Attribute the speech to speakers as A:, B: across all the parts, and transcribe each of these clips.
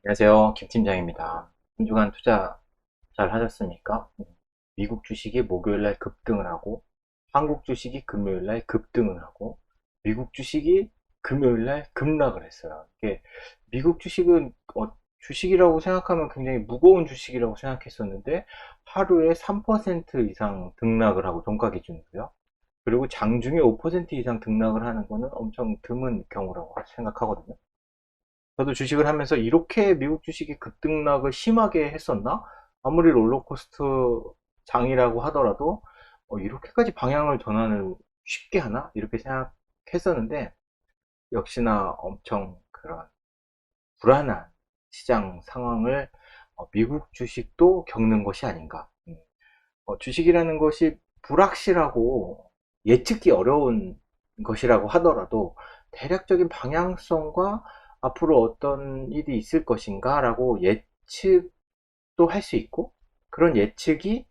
A: 안녕하세요. 김 팀장입니다. 한 주간 투자 잘 하셨습니까? 미국 주식이 목요일날 급등을 하고, 한국 주식이 금요일날 급등을 하고, 미국 주식이 금요일날 급락을 했어요. 이게 미국 주식은 주식이라고 생각하면 굉장히 무거운 주식이라고 생각했었는데, 하루에 3% 이상 등락을 하고, 종가 기준으로요. 그리고 장중에 5% 이상 등락을 하는 거는 엄청 드문 경우라고 생각하거든요. 저도 주식을 하면서 이렇게 미국 주식이 급등락을 심하게 했었나? 아무리 롤러코스터 장이라고 하더라도 이렇게까지 방향을 전환을 쉽게 하나? 이렇게 생각했었는데 역시나 엄청 그런 불안한 시장 상황을 미국 주식도 겪는 것이 아닌가. 주식이라는 것이 불확실하고 예측이 어려운 것이라고 하더라도 대략적인 방향성과 앞으로 어떤 일이 있을 것인가 라고 예측도 할 수 있고, 그런 예측이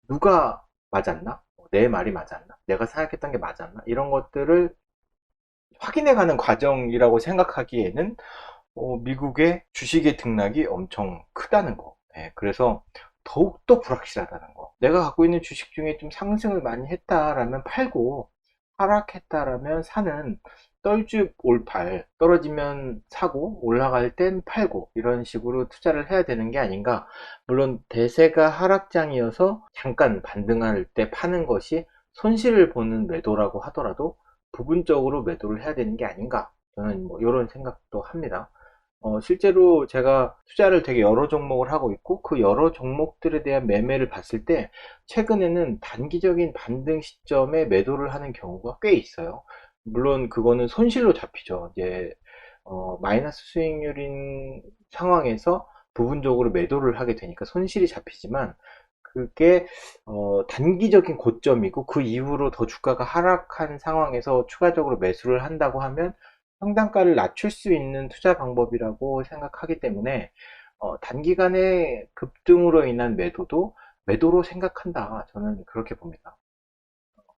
A: 누가 맞았나? 내 말이 맞았나? 내가 생각했던 게 맞았나? 이런 것들을 확인해가는 과정이라고 생각하기에는 미국의 주식의 등락이 엄청 크다는 거. 예, 그래서 더욱더 불확실하다는 거. 내가 갖고 있는 주식 중에 좀 상승을 많이 했다라면 팔고, 하락했다라면 사는 떨줍올팔, 떨어지면 사고 올라갈 땐 팔고, 이런 식으로 투자를 해야 되는 게 아닌가. 물론 대세가 하락장이어서 잠깐 반등할 때 파는 것이 손실을 보는 매도라고 하더라도 부분적으로 매도를 해야 되는 게 아닌가, 저는 뭐 이런 생각도 합니다. 실제로 제가 투자를 되게 여러 종목을 하고 있고, 그 여러 종목들에 대한 매매를 봤을 때 최근에는 단기적인 반등 시점에 매도를 하는 경우가 꽤 있어요. 물론 그거는 손실로 잡히죠. 이제 마이너스 수익률인 상황에서 부분적으로 매도를 하게 되니까 손실이 잡히지만, 그게 단기적인 고점이고 그 이후로 더 주가가 하락한 상황에서 추가적으로 매수를 한다고 하면 평단가를 낮출 수 있는 투자 방법이라고 생각하기 때문에 단기간에 급등으로 인한 매도도 매도로 생각한다. 저는 그렇게 봅니다.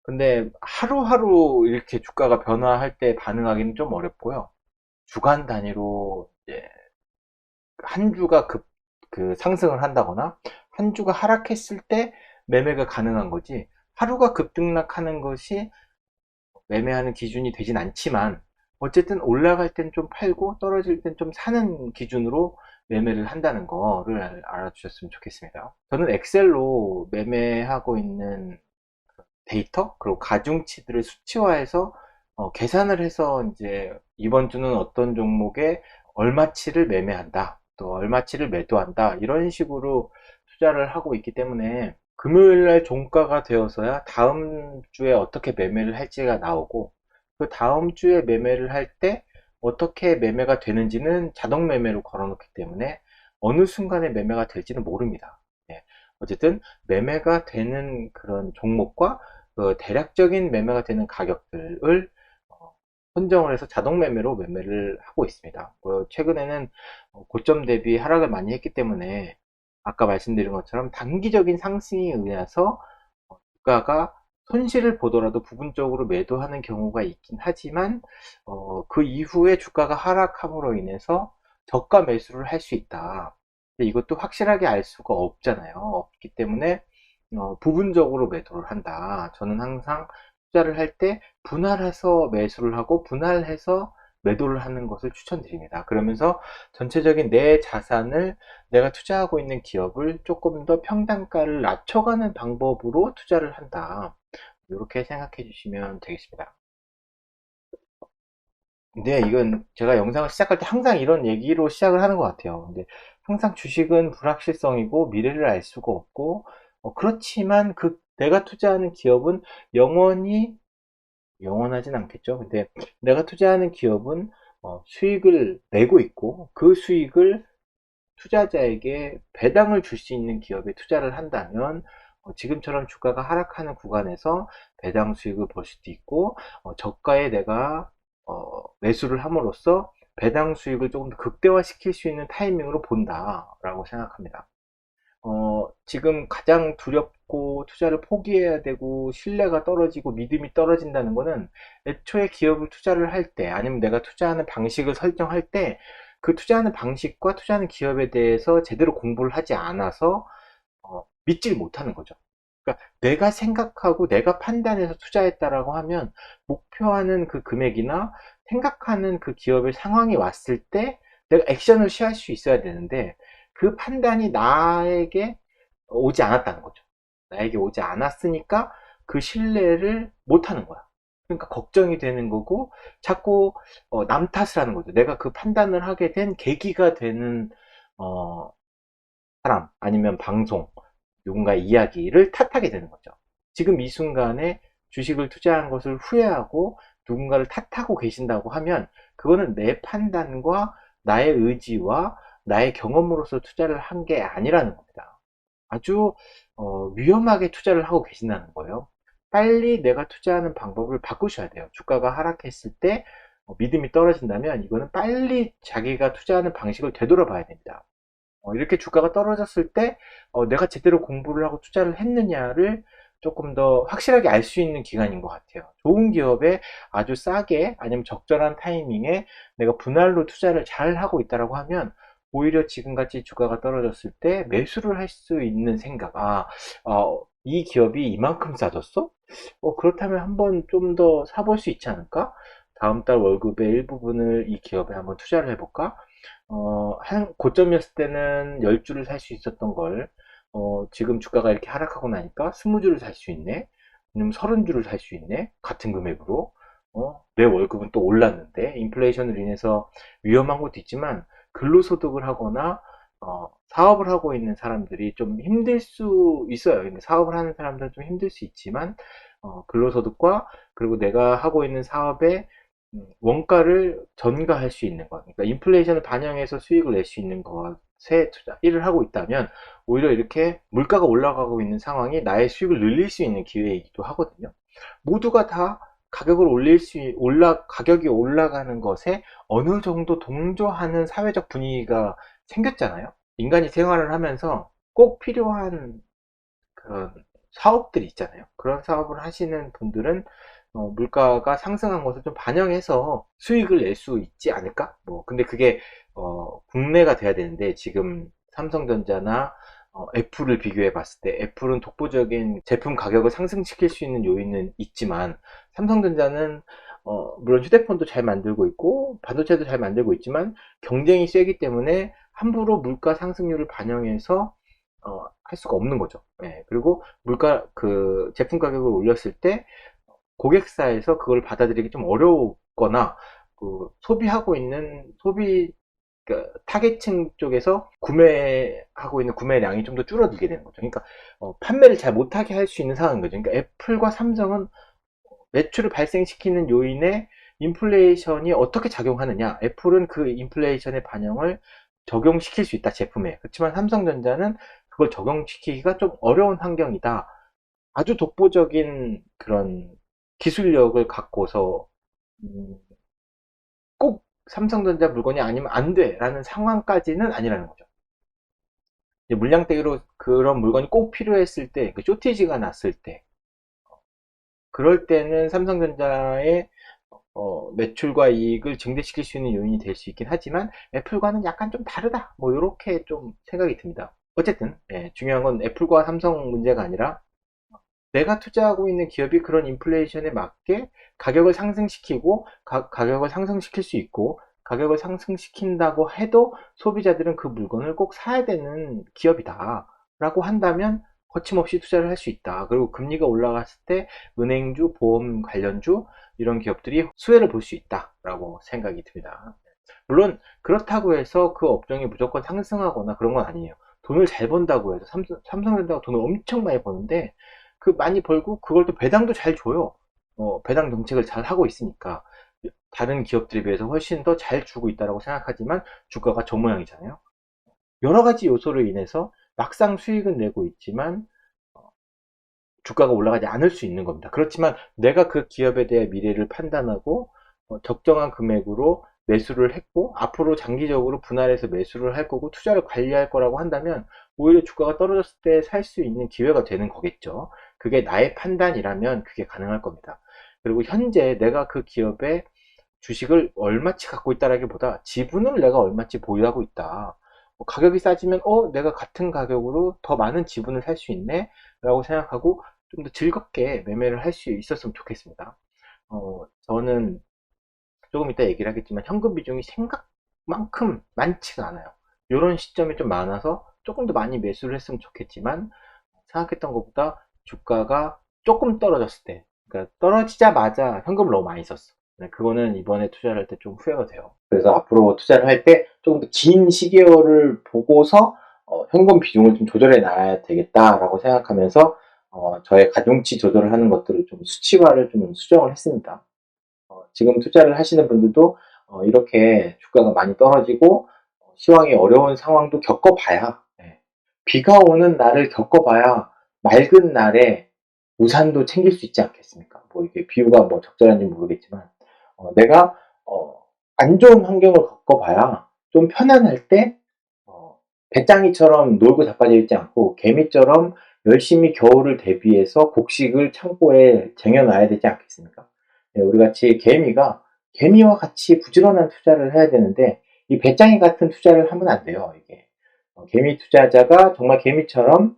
A: 근데 하루하루 이렇게 주가가 변화할 때 반응하기는 좀 어렵고요. 주간 단위로 이제 한 주가 그 상승을 한다거나 한 주가 하락했을 때 매매가 가능한 거지, 하루가 급등락하는 것이 매매하는 기준이 되진 않지만, 어쨌든 올라갈 땐 좀 팔고 떨어질 땐 좀 사는 기준으로 매매를 한다는 거를 알아주셨으면 좋겠습니다. 저는 엑셀로 매매하고 있는 데이터, 그리고 가중치들을 수치화해서 계산을 해서 이제 이번 주는 어떤 종목에 얼마치를 매매한다, 또 얼마치를 매도한다, 이런 식으로 투자를 하고 있기 때문에 금요일날 종가가 되어서야 다음 주에 어떻게 매매를 할지가 나오고, 그 다음 주에 매매를 할 때 어떻게 매매가 되는지는 자동 매매로 걸어놓기 때문에 어느 순간에 매매가 될지는 모릅니다. 예, 어쨌든 매매가 되는 그런 종목과 그 대략적인 매매가 되는 가격들을 선정을 해서 자동 매매로 매매를 하고 있습니다. 최근에는 고점 대비 하락을 많이 했기 때문에 아까 말씀드린 것처럼 단기적인 상승에 의해서 주가가 손실을 보더라도 부분적으로 매도하는 경우가 있긴 하지만, 그 이후에 주가가 하락함으로 인해서 저가 매수를 할 수 있다. 근데 이것도 확실하게 알 수가 없잖아요. 없기 때문에 부분적으로 매도를 한다. 저는 항상 투자를 할 때 분할해서 매수를 하고 분할해서 매도를 하는 것을 추천드립니다. 그러면서 전체적인 내 자산을, 내가 투자하고 있는 기업을 조금 더 평단가를 낮춰가는 방법으로 투자를 한다. 이렇게 생각해 주시면 되겠습니다. 근데 이건 제가 영상을 시작할 때 항상 이런 얘기로 시작을 하는 것 같아요. 근데 항상 주식은 불확실성이고 미래를 알 수가 없고, 그렇지만 내가 투자하는 기업은 영원히 영원하진 않겠죠. 근데 내가 투자하는 기업은 수익을 내고 있고, 그 수익을 투자자에게 배당을 줄 수 있는 기업에 투자를 한다면 지금처럼 주가가 하락하는 구간에서 배당 수익을 볼 수도 있고, 저가에 내가 매수를 함으로써 배당 수익을 조금 더 극대화시킬 수 있는 타이밍으로 본다라고 생각합니다. 지금 가장 두렵고 투자를 포기해야 되고 신뢰가 떨어지고 믿음이 떨어진다는 거는 애초에 기업을 투자를 할 때, 아니면 내가 투자하는 방식을 설정할 때 그 투자하는 방식과 투자하는 기업에 대해서 제대로 공부를 하지 않아서 믿질 못하는 거죠. 그러니까 내가 생각하고 내가 판단해서 투자했다라고 하면 목표하는 그 금액이나 생각하는 그 기업의 상황이 왔을 때 내가 액션을 취할 수 있어야 되는데 그 판단이 나에게 오지 않았다는 거죠. 나에게 오지 않았으니까 그 신뢰를 못 하는 거야. 그러니까 걱정이 되는 거고 자꾸 남 탓을 하는 거죠. 내가 그 판단을 하게 된 계기가 되는 어, 사람 아니면 방송 누군가의 이야기를 탓하게 되는 거죠. 지금 이 순간에 주식을 투자한 것을 후회하고 누군가를 탓하고 계신다고 하면 그거는 내 판단과 나의 의지와 나의 경험으로서 투자를 한 게 아니라는 겁니다. 아주 위험하게 투자를 하고 계신다는 거예요. 빨리 내가 투자하는 방법을 바꾸셔야 돼요. 주가가 하락했을 때 믿음이 떨어진다면 이거는 빨리 자기가 투자하는 방식을 되돌아봐야 됩니다. 이렇게 주가가 떨어졌을 때 내가 제대로 공부를 하고 투자를 했느냐를 조금 더 확실하게 알 수 있는 기간인 것 같아요. 좋은 기업에 아주 싸게 아니면 적절한 타이밍에 내가 분할로 투자를 잘 하고 있다고 하면 오히려 지금같이 주가가 떨어졌을 때 매수를 할 수 있는 생각, 이 기업이 이만큼 싸졌어? 그렇다면 한번 좀 더 사볼 수 있지 않을까? 다음 달 월급의 일부분을 이 기업에 한번 투자를 해볼까? 한 고점이었을 때는 10주를 살 수 있었던 걸, 지금 주가가 이렇게 하락하고 나니까 20주를 살 수 있네? 아니면 30주를 살 수 있네? 같은 금액으로. 내 월급은 또 올랐는데, 인플레이션으로 인해서 위험한 것도 있지만, 근로소득을 하거나, 사업을 하고 있는 사람들이 좀 힘들 수 있어요. 근데 사업을 하는 사람들은 좀 힘들 수 있지만, 근로소득과, 그리고 내가 하고 있는 사업의 원가를 전가할 수 있는 것, 그러니까 인플레이션을 반영해서 수익을 낼 수 있는 것에 일을 하고 있다면 오히려 이렇게 물가가 올라가고 있는 상황이 나의 수익을 늘릴 수 있는 기회이기도 하거든요. 모두가 다 가격을 가격이 올라가는 것에 어느 정도 동조하는 사회적 분위기가 생겼잖아요. 인간이 생활을 하면서 꼭 필요한 그런 사업들이 있잖아요. 그런 사업을 하시는 분들은 물가가 상승한 것을 좀 반영해서 수익을 낼 수 있지 않을까? 근데 그게 국내가 돼야 되는데 지금 삼성전자나 애플을 비교해 봤을 때 애플은 독보적인 제품 가격을 상승시킬 수 있는 요인은 있지만 삼성전자는 물론 휴대폰도 잘 만들고 있고 반도체도 잘 만들고 있지만 경쟁이 세기 때문에 함부로 물가 상승률을 반영해서 할 수가 없는 거죠. 예, 그리고 제품 가격을 올렸을 때 고객사에서 그걸 받아들이기 좀 어려웠거나 소비하고 있는 타겟층 쪽에서 구매하고 있는 구매량이 좀 더 줄어들게 되는 거죠. 그러니까 판매를 잘 못하게 할 수 있는 상황인 거죠. 그러니까 애플과 삼성은 매출을 발생시키는 요인에 인플레이션이 어떻게 작용하느냐, 애플은 그 인플레이션의 반영을 적용시킬 수 있다, 제품에. 그렇지만 삼성전자는 그걸 적용시키기가 좀 어려운 환경이다. 아주 독보적인 그런 기술력을 갖고서 꼭 삼성전자 물건이 아니면 안 돼라는 상황까지는 아니라는 거죠. 물량대로 그런 물건이 꼭 필요했을 때, 그 쇼티지가 났을 때, 그럴 때는 삼성전자의 매출과 이익을 증대시킬 수 있는 요인이 될 수 있긴 하지만 애플과는 약간 좀 다르다. 이렇게 좀 생각이 듭니다. 어쨌든 중요한 건 애플과 삼성 문제가 아니라 내가 투자하고 있는 기업이 그런 인플레이션에 맞게 가격을 상승시키고 가격을 상승시킬 수 있고 가격을 상승시킨다고 해도 소비자들은 그 물건을 꼭 사야 되는 기업이다 라고 한다면 거침없이 투자를 할 수 있다. 그리고 금리가 올라갔을 때 은행주, 보험 관련주 이런 기업들이 수혜를 볼 수 있다 라고 생각이 듭니다. 물론 그렇다고 해서 그 업종이 무조건 상승하거나 그런 건 아니에요. 돈을 잘 번다고 해서 삼성전자가 돈을 엄청 많이 버는데 그 많이 벌고 그걸 또 배당도 잘 줘요. 배당 정책을 잘 하고 있으니까 다른 기업들에 비해서 훨씬 더 잘 주고 있다고 생각하지만 주가가 저 모양이잖아요. 여러 가지 요소로 인해서 막상 수익은 내고 있지만 주가가 올라가지 않을 수 있는 겁니다. 그렇지만 내가 그 기업에 대해 미래를 판단하고 적정한 금액으로 매수를 했고 앞으로 장기적으로 분할해서 매수를 할 거고 투자를 관리할 거라고 한다면 오히려 주가가 떨어졌을 때 살 수 있는 기회가 되는 거겠죠. 그게 나의 판단이라면 그게 가능할 겁니다. 그리고 현재 내가 그 기업에 주식을 얼마치 갖고 있다라기보다 지분을 내가 얼마치 보유하고 있다. 가격이 싸지면 내가 같은 가격으로 더 많은 지분을 살 수 있네 라고 생각하고 좀 더 즐겁게 매매를 할 수 있었으면 좋겠습니다. 저는 조금 이따 얘기를 하겠지만 현금 비중이 생각만큼 많지가 않아요. 이런 시점이 좀 많아서 조금 더 많이 매수를 했으면 좋겠지만 생각했던 것보다 주가가 조금 떨어졌을 때, 그러니까 떨어지자마자 현금을 너무 많이 썼어. 네, 그거는 이번에 투자를 할 때 좀 후회가 돼요. 그래서 앞으로 투자를 할 때 조금 더 긴 시계열을 보고서 현금 비중을 좀 조절해 놔야 되겠다라고 생각하면서 저의 가중치 조절을 하는 것들을 좀 수치화를 좀 수정을 했습니다. 지금 투자를 하시는 분들도 이렇게 주가가 많이 떨어지고 시황이 어려운 상황도 겪어봐야, 비가 오는 날을 겪어봐야 맑은 날에 우산도 챙길 수 있지 않겠습니까? 뭐 이게 비유가 뭐 적절한지 모르겠지만 내가 안 좋은 환경을 겪어봐야 좀 편안할 때 배짱이처럼 놀고 자빠져 있지 않고 개미처럼 열심히 겨울을 대비해서 곡식을 창고에 쟁여놔야 되지 않겠습니까? 우리 같이 개미와 같이 부지런한 투자를 해야 되는데 이 배짱이 같은 투자를 하면 안 돼요. 이게 개미 투자자가 정말 개미처럼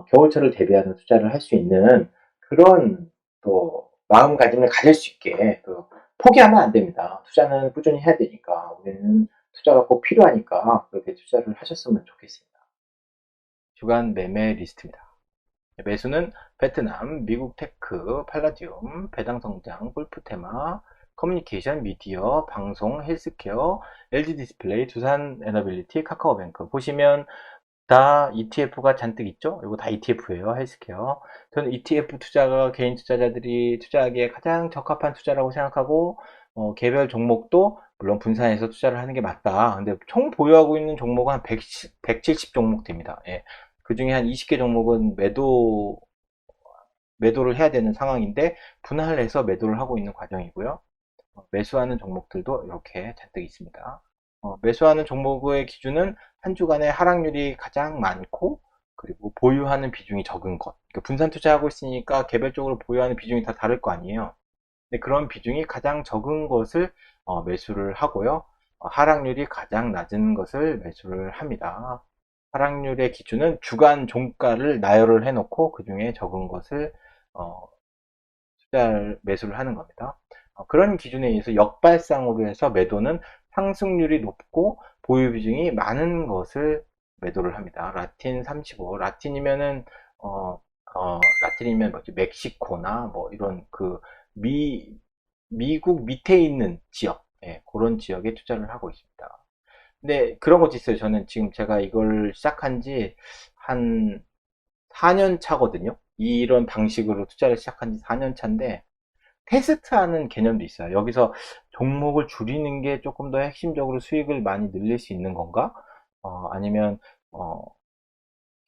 A: 겨울철을 대비하는 투자를 할 수 있는 그런 또 마음가짐을 가질 수 있게 포기하면 안 됩니다. 투자는 꾸준히 해야 되니까 우리는 투자가 꼭 필요하니까 그렇게 투자를 하셨으면 좋겠습니다. 주간 매매 리스트입니다. 매수는 베트남, 미국 테크, 팔라디움, 배당성장, 골프테마, 커뮤니케이션, 미디어, 방송, 헬스케어, LG 디스플레이, 두산 에너빌리티, 카카오뱅크. 보시면 다 ETF가 잔뜩 있죠? 이거 다 ETF예요, 헬스케어. 저는 ETF 투자가 개인 투자자들이 투자하기에 가장 적합한 투자라고 생각하고, 개별 종목도 물론 분산해서 투자를 하는 게 맞다. 근데 총 보유하고 있는 종목은 한 170 종목 됩니다. 예. 그 중에 한 20개 종목은 매도를 해야 되는 상황인데 분할을 해서 매도를 하고 있는 과정이고요. 매수하는 종목들도 이렇게 잔뜩 있습니다. 매수하는 종목의 기준은 한 주간의 하락률이 가장 많고 그리고 보유하는 비중이 적은 것. 그러니까 분산 투자하고 있으니까 개별적으로 보유하는 비중이 다 다를 거 아니에요. 근데 그런 비중이 가장 적은 것을 매수를 하고요. 하락률이 가장 낮은 것을 매수를 합니다. 하락률의 기준은 주간 종가를 나열을 해놓고 그 중에 적은 것을 매수를 하는 겁니다. 그런 기준에 의해서 역발상으로 해서 매도는 상승률이 높고 보유 비중이 많은 것을 매도를 합니다. 라틴 35, 라틴이면 뭐지? 멕시코나 뭐 이런 미국 밑에 있는 지역, 그런 지역에 투자를 하고 있습니다. 근데 그런 것도 있어요. 저는 지금 제가 이걸 시작한 지 한 4년 차거든요. 이런 방식으로 투자를 시작한 지 4년 차인데 테스트하는 개념도 있어요. 여기서 종목을 줄이는 게 조금 더 핵심적으로 수익을 많이 늘릴 수 있는 건가? 아니면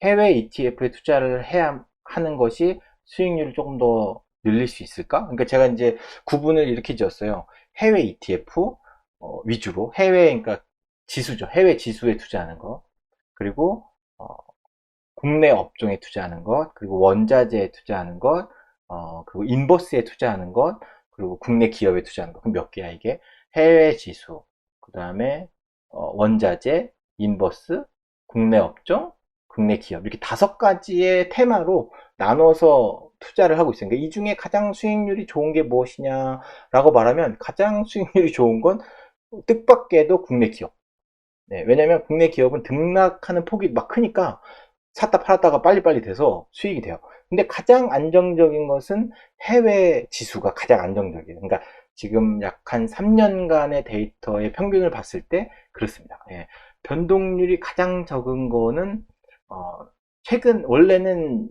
A: 해외 ETF에 투자를 해야 하는 것이 수익률을 조금 더 늘릴 수 있을까? 그러니까 제가 이제 구분을 이렇게 지었어요. 해외 ETF 위주로 그러니까 지수죠. 해외 지수에 투자하는 거. 그리고 국내 업종에 투자하는 것, 그리고 원자재에 투자하는 것, 그리고 인버스에 투자하는 것, 그리고 국내 기업에 투자하는 것. 그럼 몇 개야, 이게? 해외 지수, 그 다음에 원자재, 인버스, 국내 업종, 국내 기업. 이렇게 5가지의 테마로 나눠서 투자를 하고 있어요. 그러니까 이 중에 가장 수익률이 좋은 게 무엇이냐라고 말하면 가장 수익률이 좋은 건 뜻밖에도 국내 기업. 네, 왜냐면 국내 기업은 등락하는 폭이 막 크니까 샀다 팔았다가 빨리빨리 돼서 수익이 돼요. 근데 가장 안정적인 것은 해외 지수가 가장 안정적이에요. 그러니까 지금 약 한 3년간의 데이터의 평균을 봤을 때 그렇습니다. 변동률이 가장 적은 거는 원래는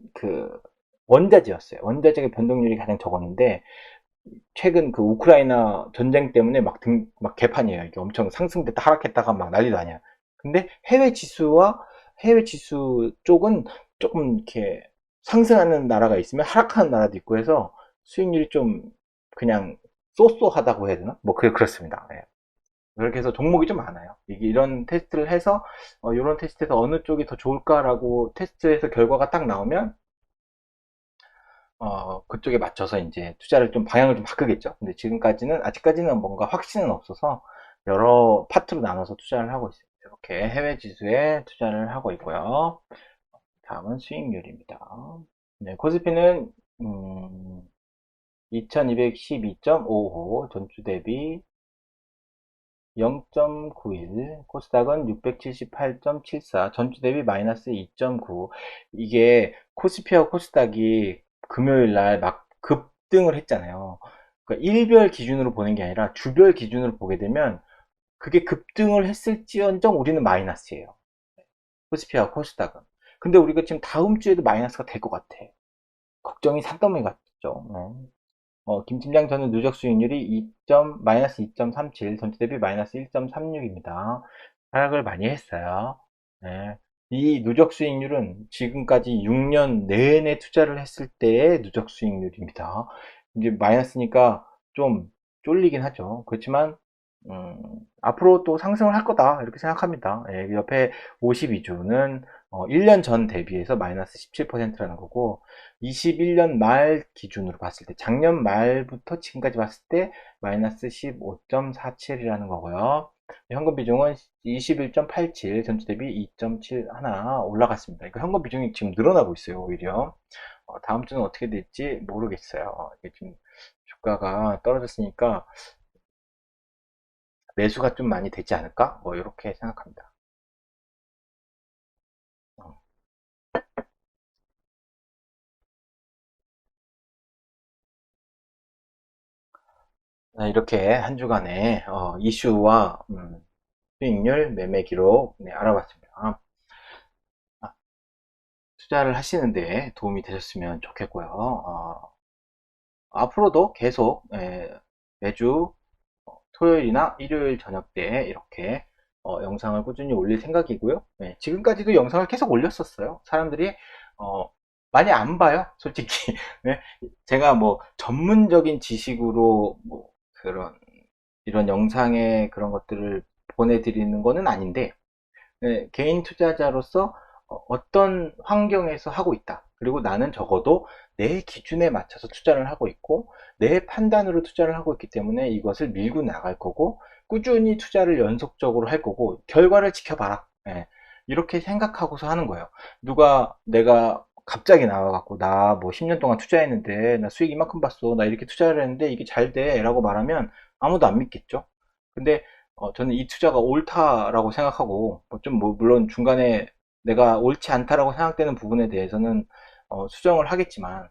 A: 원자재였어요. 원자재가 변동률이 가장 적었는데 최근 우크라이나 전쟁 때문에 막 개판이에요. 이게 엄청 상승됐다 하락했다가 막 난리도 아니야. 근데 해외 지수 쪽은 조금 이렇게 상승하는 나라가 있으면 하락하는 나라도 있고 해서 수익률이 좀 그냥 쏘쏘하다고 해야 되나? 뭐 그렇습니다. 그렇게 해서 종목이 좀 많아요. 이런 테스트를 해서 이런 테스트에서 어느 쪽이 더 좋을까라고 테스트해서 결과가 딱 나오면 그쪽에 맞춰서 이제 투자를 좀 방향을 좀 바꾸겠죠. 근데 지금까지는, 아직까지는 뭔가 확신은 없어서 여러 파트로 나눠서 투자를 하고 있어요. 이렇게 해외 지수에 투자를 하고 있고요. 다음은 수익률입니다. 네, 코스피는, 2212.55, 전주 대비 0.91, 코스닥은 678.74, 전주 대비 마이너스 2.9. 이게 코스피와 코스닥이 금요일 날 막 급등을 했잖아요. 그러니까 일별 기준으로 보는 게 아니라 주별 기준으로 보게 되면 그게 급등을 했을지언정 우리는 마이너스예요. 코스피와 코스닥은. 근데 우리가 지금 다음 주에도 마이너스가 될 것 같아. 걱정이 산더미 같죠. 네. 김 팀장 저는 누적 수익률이 마이너스 2.37, 전체 대비 마이너스 1.36입니다. 하락을 많이 했어요. 네. 이 누적 수익률은 지금까지 6년 내내 투자를 했을 때의 누적 수익률입니다. 이제 마이너스니까 좀 쫄리긴 하죠. 그렇지만 앞으로 또 상승을 할 거다 이렇게 생각합니다. 예, 옆에 52주는 1년 전 대비해서 마이너스 17%라는 거고 21년 말 기준으로 봤을 때 작년 말부터 지금까지 봤을 때 마이너스 15.47이라는 거고요. 현금 비중은 21.87, 전체 대비 2.71 올라갔습니다. 그러니까 현금 비중이 지금 늘어나고 있어요, 오히려. 다음 주는 어떻게 될지 모르겠어요. 이게 지금 주가가 떨어졌으니까 매수가 좀 많이 되지 않을까? 뭐 이렇게 생각합니다. 어, 이렇게 한 주간의 이슈와 수익률, 매매 기록 알아봤습니다. 투자를 하시는데 도움이 되셨으면 좋겠고요. 앞으로도 계속 매주 토요일이나 일요일 저녁 때 이렇게 영상을 꾸준히 올릴 생각이고요. 지금까지도 영상을 계속 올렸었어요. 사람들이 많이 안 봐요, 솔직히. 네, 제가 뭐 전문적인 지식으로 뭐 그런 이런 영상의 그런 것들을 보내드리는 거는 아닌데 개인 투자자로서 어떤 환경에서 하고 있다. 그리고 나는 적어도 내 기준에 맞춰서 투자를 하고 있고 내 판단으로 투자를 하고 있기 때문에 이것을 밀고 나갈 거고 꾸준히 투자를 연속적으로 할 거고 결과를 지켜봐라. 이렇게 생각하고서 하는 거예요. 누가 내가 갑자기 나와갖고 나 뭐 10년 동안 투자했는데 나 수익 이만큼 봤어. 나 이렇게 투자를 했는데 이게 잘 돼. 라고 말하면 아무도 안 믿겠죠. 근데 저는 이 투자가 옳다라고 생각하고 물론 중간에 내가 옳지 않다라고 생각되는 부분에 대해서는 수정을 하겠지만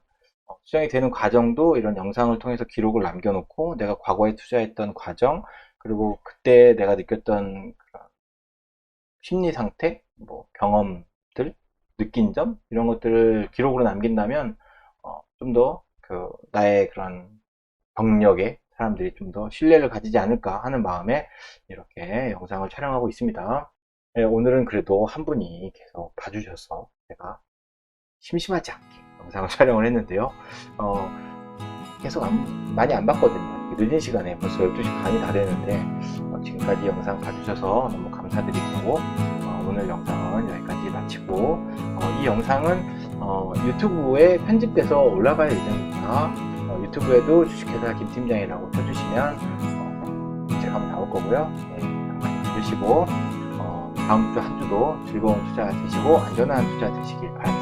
A: 수정이 되는 과정도 이런 영상을 통해서 기록을 남겨놓고 내가 과거에 투자했던 과정 그리고 그때 내가 느꼈던 그런 심리 상태, 뭐 경험들, 느낀 점 이런 것들을 기록으로 남긴다면 좀 더 나의 그런 경력에 사람들이 좀 더 신뢰를 가지지 않을까 하는 마음에 이렇게 영상을 촬영하고 있습니다. 오늘은 그래도 한 분이 계속 봐주셔서 제가 심심하지 않게 영상을 촬영을 했는데요. 어, 계속 많이 안 봤거든요. 늦은 시간에 벌써 12시 반이 다 되는데 지금까지 영상 봐주셔서 너무 감사드리고 오늘 영상은 여기까지 마치고 이 영상은 유튜브에 편집돼서 올라갈 예정입니다. 유튜브에도 주식회사 김팀장이라고 쳐주시면 제가 나올 거고요. 네, 많이 봐주시고 다음 주 한 주도 즐거운 투자 되시고 안전한 투자 되시길 바랍니다.